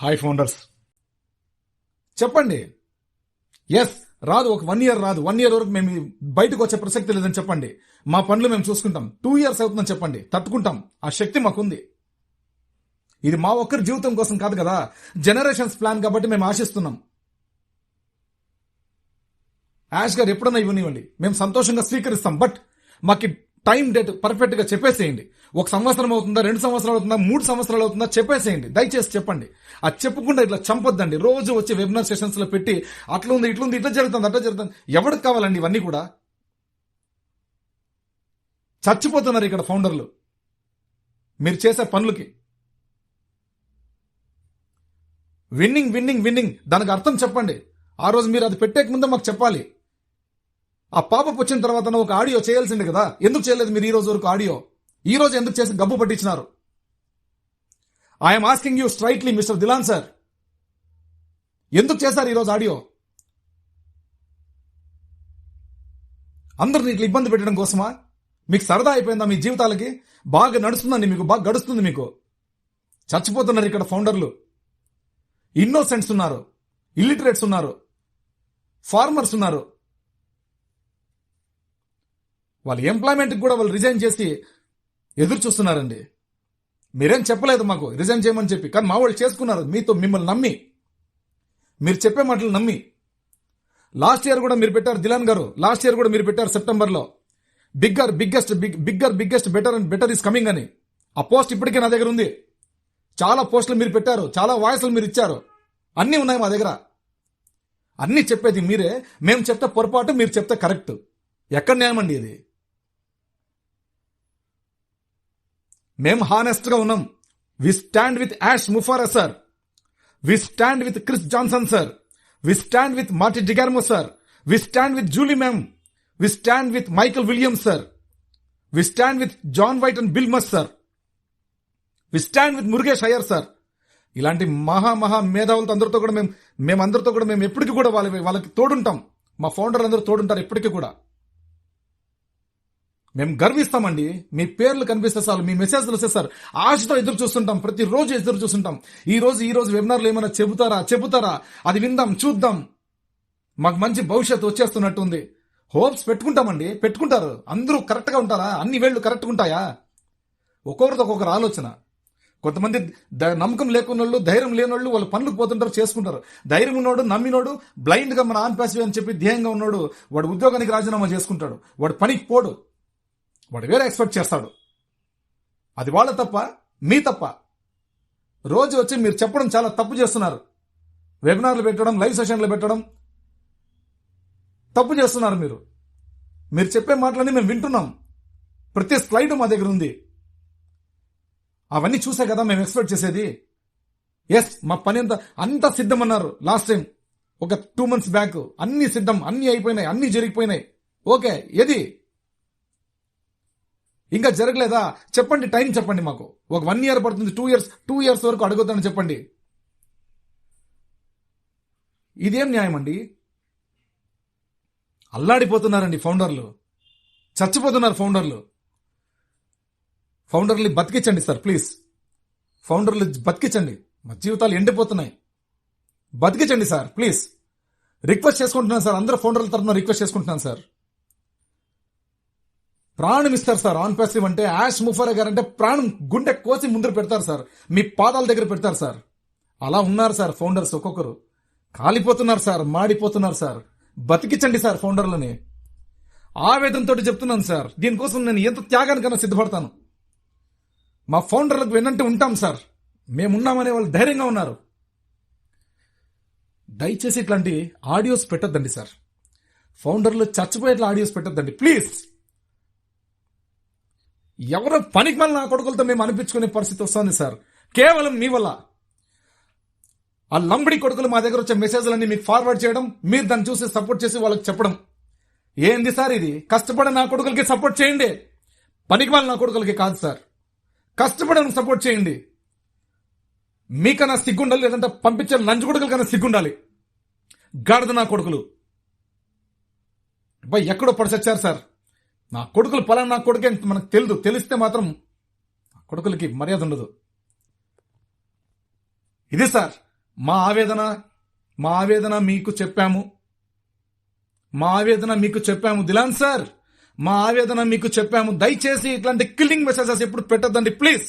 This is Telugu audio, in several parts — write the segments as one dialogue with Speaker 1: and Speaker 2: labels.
Speaker 1: హాయ్ ఫౌండర్స్, చెప్పండి. ఎస్, రాదు. ఒక 1 year రాదు. 1 year వరకు మేము బయటకు వచ్చే ప్రసక్తి లేదని చెప్పండి. మా పనులు మేము చూసుకుంటాం. 2 years అవుతుందని చెప్పండి, తట్టుకుంటాం. ఆ శక్తి మాకుంది. ఇది మా ఒక్కరి జీవితం కోసం కాదు కదా, జనరేషన్స్ ప్లాన్ కాబట్టి మేము ఆశిస్తున్నాం. యాష్ గారు ఎప్పుడన్నా ఇవ్వనివ్వండి, మేము సంతోషంగా స్వీకరిస్తాం. బట్ మాకు టైం డేట్ పర్ఫెక్ట్ గా చెప్పేసేయండి. 1 సంవత్సరం అవుతుందా, 2 సంవత్సరాలు అవుతుందా, 3 సంవత్సరాలు అవుతుందా చెప్పేసేయండి. దయచేసి చెప్పండి. అది చెప్పకుండా ఇట్లా చంపొద్దండి. రోజు వచ్చి వెబినార్ సెషన్స్ లో పెట్టి అట్లుంది ఇట్లుంది ఇట్లా జరుగుతుంది అట్లా జరుగుతుంది. ఎవరికి కావాలండి ఇవన్నీ కూడా? చచ్చిపోతున్నారు ఇక్కడ ఫౌండర్లు మీరు చేసే పనులకి. విన్నింగ్ విన్నింగ్ విన్నింగ్, దానికి అర్థం చెప్పండి. ఆ రోజు మీరు అది పెట్టేక ముందే మాకు చెప్పాలి. ఆ పాపపు వచ్చిన తర్వాత ఒక ఆడియో చేయాల్సింది కదా, ఎందుకు చేయలేదు మీరు ఈ రోజు వరకు ఆడియో? ఈ రోజు ఎందుకు చేసి గబ్బు పట్టించినారు? I'm asking you straightly mister Dylan sir, ఎందుకు చేశారు ఈరోజు ఆడియో? అందరిని ఇట్లా ఇబ్బంది పెట్టడం కోసమా? మీకు సరదా అయిపోయిందా? మీ జీవితాలకి బాగా నడుస్తుందండి, మీకు బాగా గడుస్తుంది. మీకు చచ్చిపోతున్నారు ఇక్కడ ఫౌండర్లు. ఇన్నోసెంట్స్ ఉన్నారు, ఇల్లిటరేట్స్ ఉన్నారు, ఫార్మర్స్ ఉన్నారు. వాళ్ళ ఎంప్లాయ్మెంట్కి కూడా వాళ్ళు రిజైన్ చేసి ఎదురు చూస్తున్నారండి. మీరేం చెప్పలేదు మాకు రిజైన్ చేయమని చెప్పి, కానీ మా వాళ్ళు చేసుకున్నారు మీతో, మిమ్మల్ని నమ్మి, మీరు చెప్పే మాటలు నమ్మి. లాస్ట్ ఇయర్ కూడా మీరు పెట్టారు దిలాన్ గారు, లాస్ట్ ఇయర్ కూడా మీరు పెట్టారు సెప్టెంబర్లో, bigger better and better is coming అని. ఆ పోస్ట్ ఇప్పటికే నా దగ్గర ఉంది. చాలా పోస్టులు మీరు పెట్టారు, చాలా వాయిస్లు మీరు ఇచ్చారు, అన్నీ ఉన్నాయి మా దగ్గర. అన్నీ చెప్పేది మీరే. మేము చెప్తే పొరపాటు, మీరు చెప్తే కరెక్ట్. ఎక్కడ న్యాయం అండి ఇది? మేము హానెస్ట్ గా ఉన్నాం. We stand with Ash Mufara sir, we stand with Chris Johnson sir, we stand with Marty DeGarmo sir, we stand with Julie ma'am, we stand with Michael Williams sir, we stand with John White and Bill Maas sir, we stand with Murugesh Iyer sir. ఇలాంటి మహా మేధావులతో అందరితో కూడా మేమందరితో కూడా మేము ఎప్పటికీ కూడా వాళ్ళకి తోడుంటాం. మా ఫౌండర్లు అందరూ తోడుంటారు ఎప్పటికీ కూడా. మేము గర్విస్తామండి. మీ పేర్లు కనిపిస్తే సార్, మీ మెసేజ్లు వస్తే సార్, ఆశతో ఎదురు చూస్తుంటాం. ప్రతిరోజు ఎదురు చూస్తుంటాం. ఈ రోజు వెబినార్లు ఏమైనా చెబుతారా అది విందాం, చూద్దాం. మాకు మంచి భవిష్యత్తు వచ్చేస్తున్నట్టుంది. హోప్స్ పెట్టుకుంటామండి, పెట్టుకుంటారు. అందరూ కరెక్ట్ గా ఉంటారా? అన్ని వేళ్లు కరెక్ట్గా ఉంటాయా? ఒక్కొక్కరితో ఒక్కొక్కరు ఆలోచన. కొంతమంది నమ్మకం లేకున్నోళ్ళు, ధైర్యం లేనోళ్ళు వాళ్ళ పనులకు పోతుంటారు, చేసుకుంటారు. ధైర్యం ఉన్నోడు, నమ్మినోడు, బ్లైండ్ గా మన ఆన్ ప్యాసివ్ అని చెప్పి ధ్యేయంగా ఉన్నాడు, వాడు ఉద్యోగానికి రాజీనామా చేసుకుంటాడు. వాడు పనికి పోడు, వాడు వేరే ఎక్స్పెక్ట్ చేస్తాడు. అది వాళ్ళ తప్ప, మీ తప్ప? రోజు వచ్చి మీరు చెప్పడం చాలా తప్పు చేస్తున్నారు. వెబినార్లు పెట్టడం, లైవ్ సెషన్లు పెట్టడం తప్పు చేస్తున్నారు. మీరు చెప్పే మాటలన్నీ మేము వింటున్నాం. ప్రతి స్లైడ్ మా దగ్గర ఉంది. అవన్నీ చూసే కదా మేము ఎక్స్పెక్ట్ చేసేది. ఎస్, మా పని అంతా సిద్ధం అన్నారు లాస్ట్ టైం, ఒక 2 months బ్యాక్. అన్ని సిద్ధం, అన్ని అయిపోయినాయి, అన్ని జరిగిపోయినాయి. ఓకే, ఏది ఇంకా జరగలేదా? చెప్పండి, టైం చెప్పండి మాకు. ఒక 1 year పడుతుంది, 2 years వరకు అడుగుతానని చెప్పండి. ఇదేం న్యాయం అండి? అల్లాడిపోతున్నారండి ఫౌండర్లు, చచ్చిపోతున్నారు ఫౌండర్లు. ఫౌండర్లు బతికించండి సార్, ప్లీజ్. ఫౌండర్లు బతికించండి. మా జీవితాలు ఎండిపోతున్నాయి. బతికించండి సార్, ప్లీజ్. రిక్వెస్ట్ చేసుకుంటున్నాను సార్, అందరూ ఫౌండర్ల తరఫున రిక్వెస్ట్ చేసుకుంటున్నాను సార్. ప్రాణం ఇస్తారు సార్. ఆన్ ప్యాసివ్ అంటే, యాష్ ముఫారా గారు అంటే ప్రాణం, గుండె కోసి ముందర పెడతారు సార్, మీ పాదాల దగ్గర పెడతారు సార్. అలా ఉన్నారు సార్ ఫౌండర్స్. ఒక్కొక్కరు కాలిపోతున్నారు సార్, మాడిపోతున్నారు సార్. బతికించండి సార్ ఫౌండర్లని. ఆవేదనతో చెప్తున్నాను సార్. దీనికోసం నేను ఎంత త్యాగానికన్నా సిద్ధపడతాను. మా ఫౌండర్లకు వెన్నంటే ఉంటాం సార్. మేమున్నామనే వాళ్ళు ధైర్యంగా ఉన్నారు. దయచేసి ఇట్లాంటి ఆడియోస్ పెట్టద్దండి సార్. ఫౌండర్లు చచ్చిపోయేట్లా ఆడియోస్ పెట్టద్దండి ప్లీజ్. ఎవరో పనికి మళ్ళీ నా కొడుకులతో మేము అనిపించుకునే పరిస్థితి వస్తుంది సార్, కేవలం మీ వల్ల. ఆ లంబడి కొడుకులు మా దగ్గర వచ్చే మెసేజ్లన్నీ మీకు ఫార్వర్డ్ చేయడం, మీరు దాన్ని చూసి సపోర్ట్ చేసి వాళ్ళకి చెప్పడం. ఏంది సార్ ఇది? కష్టపడే నా కొడుకులకి సపోర్ట్ చేయండి, పనికి మళ్ళీ నా కొడుకులకి కాదు సార్. కష్టపడడం సపోర్ట్ చేయండి. మీకన్నా సిగ్గుండాలి, లేదంటే పంపించే లంచ్ కొడుకుల కన్నా సిగ్గుండాలి. గాడిద నా కొడుకులు ఎక్కడో పడిసొచ్చారు సార్. నా కొడుకులు పలానా నా కొడుకే మనకు తెలిస్తే మాత్రం కొడుకులకి మర్యాద ఉండదు. ఇది సార్ మా ఆవేదన మా ఆవేదన మీకు చెప్పాము. మా ఆవేదన మీకు చెప్పాము దిలాన్ సార్, మా ఆవేదన మీకు చెప్పాము. దయచేసి ఇట్లాంటి కిల్లింగ్ మెసేజెస్ ఎప్పుడు పెట్టద్దండి please.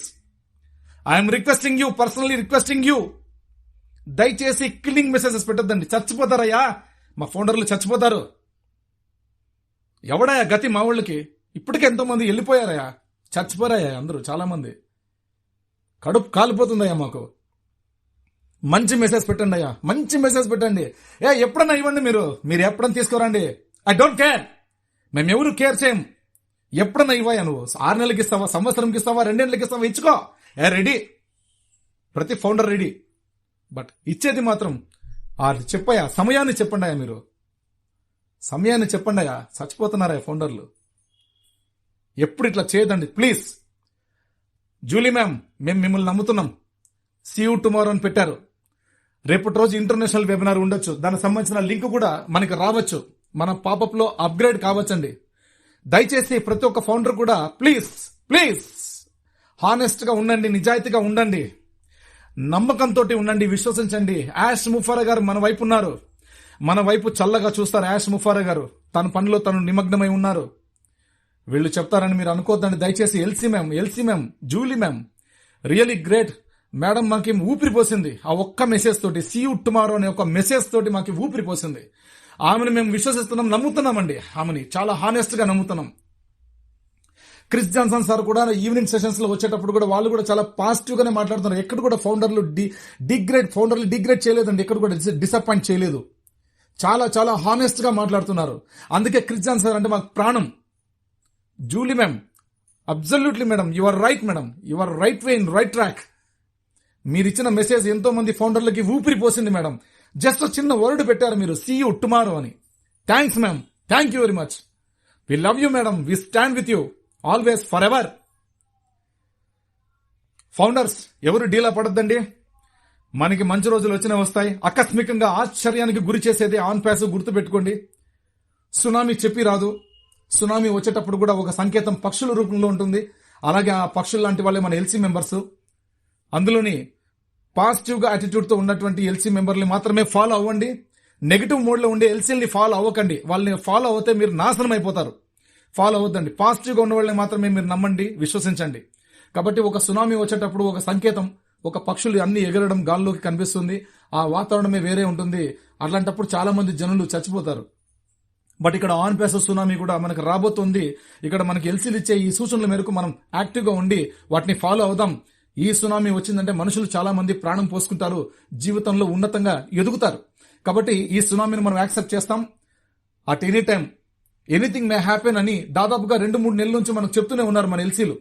Speaker 1: I'm requesting you, personally requesting you. దయచేసి కిల్లింగ్ మెసేజెస్ పెట్టద్దండి. చచ్చిపోతారయ్యా, మా ఫౌండర్లు చచ్చిపోతారు. ఎవడయా గతి మా ఊళ్ళకి? ఇప్పటికే ఎంతో మంది వెళ్ళిపోయారయ్యా, చచ్చిపోరాయా అందరూ. చాలా మంది కడుపు కాలిపోతుందయ్యా మాకు. మంచి మెసేజ్ పెట్టండి అయ్యా, మంచి మెసేజ్ పెట్టండి. ఎప్పుడన్నా ఇవ్వండి, మీరు ఎప్పుడన్నా తీసుకోరండి. ఐ డోంట్ కేర్, మేము ఎవరు కేర్ చేయం. ఎప్పుడన్నా ఇవ్వయా నువ్వు? 6 నెలలకి ఇస్తావా, సంవత్సరంకి ఇస్తావా, 2 నెలలకి ఇస్తావా? ఇచ్చుకో, రెడీ. ప్రతి ఫౌండర్ రెడీ. బట్ ఇచ్చేది మాత్రం చెప్పయ్యా, సమయాన్ని చెప్పండి అయ్యా. మీరు సమయాన్ని చెప్పండి అయ్యా. చచ్చిపోతున్నారా ఫౌండర్లు? ఎప్పుడు ఇట్లా చేయదండి ప్లీజ్. జూలీ మ్యామ్, మేము మిమ్మల్ని నమ్ముతున్నాం. సీ యూ టుమారో అని పెట్టారు. రేపటి రోజు ఇంటర్నేషనల్ వెబినార్ ఉండొచ్చు, దానికి సంబంధించిన లింక్ కూడా మనకి రావచ్చు. మన పాపప్ లో అప్గ్రేడ్ కావచ్చండి. దయచేసి ప్రతి ఒక్క ఫౌండర్ కూడా ప్లీజ్ ప్లీజ్ హానెస్ట్ గా ఉండండి, నిజాయితీగా ఉండండి, నమ్మకంతో ఉండండి, విశ్వసించండి. యాష్ ముఫారా గారు మన వైపు ఉన్నారు, మన వైపు చల్లగా చూస్తారు. యాష్ ముఫారా గారు తన పనిలో తను నిమగ్నమై ఉన్నారు. వీళ్ళు చెప్తారని మీరు అనుకోద్దండి దయచేసి. LC ma'am, Julie ma'am really great madam. మాకు ఊపిరి పోసింది ఆ ఒక్క మెసేజ్ తోటి. సీ యూ టుమారో అనే ఒక మెసేజ్ తోటి మాకు ఊపిరి పోసింది. ఆమెను మేము విశ్వసిస్తున్నాం, నమ్ముతున్నామండి. ఆమెని చాలా హానెస్ట్ గా నమ్ముతున్నాం. క్రిస్ జాన్సన్ సార్ కూడా ఈవినింగ్ సెషన్స్ లో వచ్చేటప్పుడు కూడా వాళ్ళు కూడా చాలా పాజిటివ్ గానే మాట్లాడుతున్నారు. ఎక్కడ కూడా ఫౌండర్లు డిగ్రేడ్ చేయలేదండి, ఎక్కడ కూడా డిసప్పాయింట్ చేయలేదు. చాలా చాలా హానెస్ట్ గా మాట్లాడుతున్నారు. అందుకే క్రిస్ జాన్సన్ సార్ అంటే మాకు ప్రాణం. Julie ma'am, absolutely madam, you are right madam, you are right way in right track. మీరు ఇచ్చిన మెసేజ్ ఎంతో మంది ఫౌండర్లకి ఊపిరి పోసింది మేడం. జస్ట్ చిన్న వర్డ్ పెట్టారు మీరు, సీ యూ టుమారో అని. Thanks ma'am, thank you very much. We love you madam, we stand with you always for ever. Founders ఎవరు డీలా పడద్దండి. మనకి మంచి రోజులు వచ్చినా వస్తాయి. ఆకస్మికంగా ఆశ్చర్యానికి గురి చేసేది ఆన్ ప్యాస్. గుర్తు పెట్టుకోండి, సునామీ చెప్పి రాదు. సునామీ వచ్చేటప్పుడు కూడా ఒక సంకేతం పక్షుల రూపంలో ఉంటుంది. అలాగే ఆ పక్షులు లాంటి వాళ్ళే మన ఎల్సీ మెంబర్స్. అందులోని పాజిటివ్ గా అటిట్యూడ్ తో ఉన్నటువంటి ఎల్సీ మెంబర్ని మాత్రమే ఫాలో అవ్వండి. నెగిటివ్ మోడ్ లో ఉండే ఎల్సీని ఫాలో అవ్వకండి. వాళ్ళని ఫాలో అవుతే మీరు నాశనం అయిపోతారు. ఫాలో అవ్వద్దండి. పాజిటివ్ గా ఉన్న వాళ్ళని మాత్రమే మీరు నమ్మండి, విశ్వసించండి. కాబట్టి ఒక సునామీ వచ్చేటప్పుడు ఒక సంకేతం, ఒక పక్షులు అన్ని ఎగరడం గాల్లోకి కనిపిస్తుంది. ఆ వాతావరణమే వేరే ఉంటుంది. అట్లాంటప్పుడు చాలా మంది జనులు చచ్చిపోతారు. బట్ ఇక్కడ ఆన్ పేస్ సునామీ కూడా మనకు రాబోతుంది. ఇక్కడ మనకి ఎల్సీలు ఇచ్చే ఈ సూచనల మేరకు మనం యాక్టివ్ గా ఉండి వాటిని ఫాలో అవుదాం. ఈ సునామీ వచ్చిందంటే మనుషులు చాలా మంది ప్రాణం పోసుకుంటారు, జీవితంలో ఉన్నతంగా ఎదుగుతారు. కాబట్టి ఈ సునామీని మనం యాక్సెప్ట్ చేస్తాం. At any time anything may happen అని దాదాపుగా 2-3 నెలల నుంచి మనకు చెప్తూనే ఉన్నారు మన ఎల్సీలు.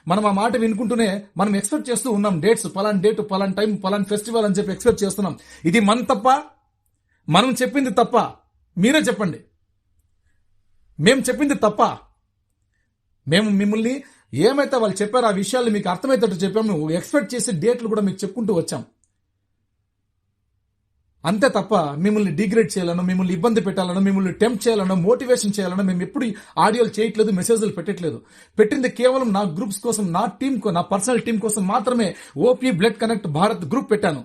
Speaker 1: మనం ఆ మాట వినుకుంటూనే మనం ఎక్స్పెక్ట్ చేస్తూ ఉన్నాం. డేట్స్, పలాన్ డేట్, పలాన్ టైం, పలాన్ ఫెస్టివల్ అని చెప్పి ఎక్స్పెక్ట్ చేస్తున్నాం. ఇది మన తప్ప, మనం చెప్పింది తప్ప? మీరే చెప్పండి. మేము చెప్పింది తప్ప? మేము మిమ్మల్ని ఏమైతే వాళ్ళు చెప్పారో ఆ విషయాలు మీకు అర్థమయ్యేటట్టు చెప్పాము. ఎక్స్పెక్ట్ చేసే డేట్లు కూడా మీకు చెప్పుకుంటూ వచ్చాం. అంతే తప్ప మిమ్మల్ని డిగ్రేడ్ చేయాలనో, మిమ్మల్ని ఇబ్బంది పెట్టాలనో, మిమ్మల్ని టెంప్ట్ చేయాలనో, మోటివేషన్ చేయాలనో మేము ఎప్పుడు ఆడియోలు చేయట్లేదు, మెసేజ్లు పెట్టట్లేదు. పెట్టింది కేవలం నా గ్రూప్స్ కోసం, నా టీం, నా పర్సనల్ టీం కోసం మాత్రమే. OP blood connect Bharat group పెట్టాను.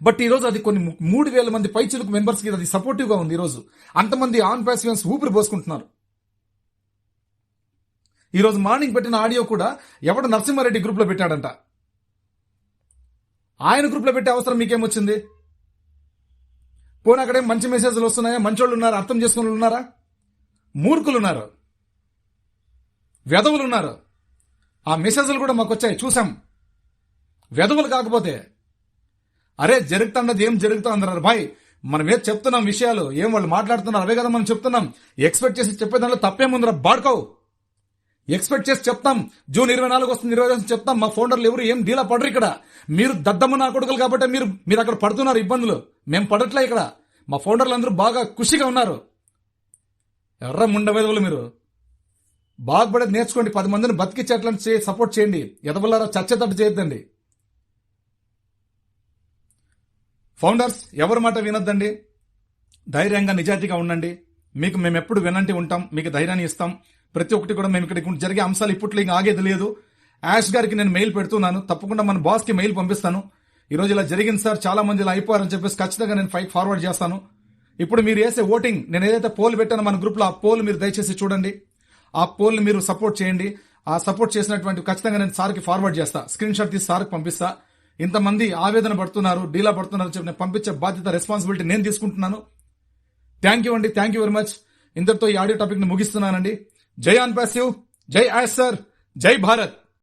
Speaker 1: బట్ ఈ రోజు అది కొన్ని 3,000 మంది పైచిలుకు మెంబర్స్ కి అది సపోర్టివ్ గా ఉంది. ఈ రోజు అంతమంది ఆన్ ప్యాసివెన్స్ ఊపిరి పోసుకుంటున్నారు. ఈ రోజు మార్నింగ్ పెట్టిన ఆడియో కూడా ఎవడ నరసింహారెడ్డి గ్రూప్ లో పెట్టాడంట. ఆయన గ్రూప్ లో పెట్టే అవసరం మీకేమొచ్చింది? పోనీ అక్కడే మంచి మెసేజ్లు వస్తున్నాయా? మంచోళ్ళు ఉన్నారా? అర్థం చేసుకుని ఉన్నారా? మూర్ఖులు ఉన్నారు, వెధవులు ఉన్నారు. ఆ మెసేజ్లు కూడా మాకు వచ్చాయి, చూసాం. వెధవులు కాకపోతే అరే జరుగుతున్నది ఏం జరుగుతా అన్నారు భాయ్. మనం ఏం చెప్తున్నాం విషయాలు, ఏం వాళ్ళు మాట్లాడుతున్నారు అవే కదా మనం చెప్తున్నాం. ఎక్స్పెక్ట్ చేసి చెప్పేదాంట్లో తప్పేముందిరా బాడుకోవు. ఎక్స్పెక్ట్ చేసి చెప్తాం. జూన్ 24 వస్తుంది, 25 చెప్తాం. మా ఫౌండర్లు ఎవరు ఏం డీలా పడరు. ఇక్కడ మీరు దద్దమ్మ నా కొడుకులు కాబట్టి మీరు అక్కడ పడుతున్నారు ఇబ్బందులు. మేము పడట్లే. ఇక్కడ మా ఫౌండర్లు అందరూ బాగా ఖుషిగా ఉన్నారు. ఎర్ర ముండ వెదవులు మీరు బాగుపడేది నేర్చుకోండి. 10 మందిని బతికిచ్చేట్లని సపోర్ట్ చేయండి. ఎదవల్లారా చచ్చేటట్టు చేయొద్దండి. ఫౌండర్స్ ఎవరి మాట వినొద్దండి. ధైర్యంగా నిజాయితీగా ఉండండి. మీకు మేము ఎప్పుడు వినంటి ఉంటాం, మీకు ధైర్యాన్ని ఇస్తాం. ప్రతి ఒక్కటి కూడా మేము ఇక్కడ జరిగే అంశాలు ఇప్పట్లో ఇంకా ఆగేది లేదు. యాష్ గారికి నేను మెయిల్ పెడుతున్నాను, తప్పకుండా మన బాస్ కి మెయిల్ పంపిస్తాను. ఈ రోజు ఇలా జరిగింది సార్, చాలా మంది ఇలా అయిపోయారని చెప్పేసి ఖచ్చితంగా నేను ఫార్వర్డ్ చేస్తాను. ఇప్పుడు మీరు వేసే ఓటింగ్, నేను ఏదైతే పోల్ పెట్టానో మన గ్రూప్ లో, ఆ పోల్ మీరు దయచేసి చూడండి. ఆ పోల్ ని మీరు సపోర్ట్ చేయండి. ఆ సపోర్ట్ చేసినటువంటి ఖచ్చితంగా నేను సార్కి ఫార్వర్డ్ చేస్తా, స్క్రీన్ షాట్ తీసి సార్కి పంపిస్తా. ఇంతమంది ఆవేదన పడుతున్నారు, డీలా పడుతున్నారు చెప్పి నేను పంపించే బాధ్యత, రెస్పాన్సిబిలిటీ నేను తీసుకుంటున్నాను. థ్యాంక్ యూ అండి, థ్యాంక్ యూ వెరీ మచ్. ఇంతటితో ఈ ఆడియో టాపిక్ ని ముగిస్తున్నానండి. జై అన్పాసివ్, జై యాస్ సర్, జై భారత్.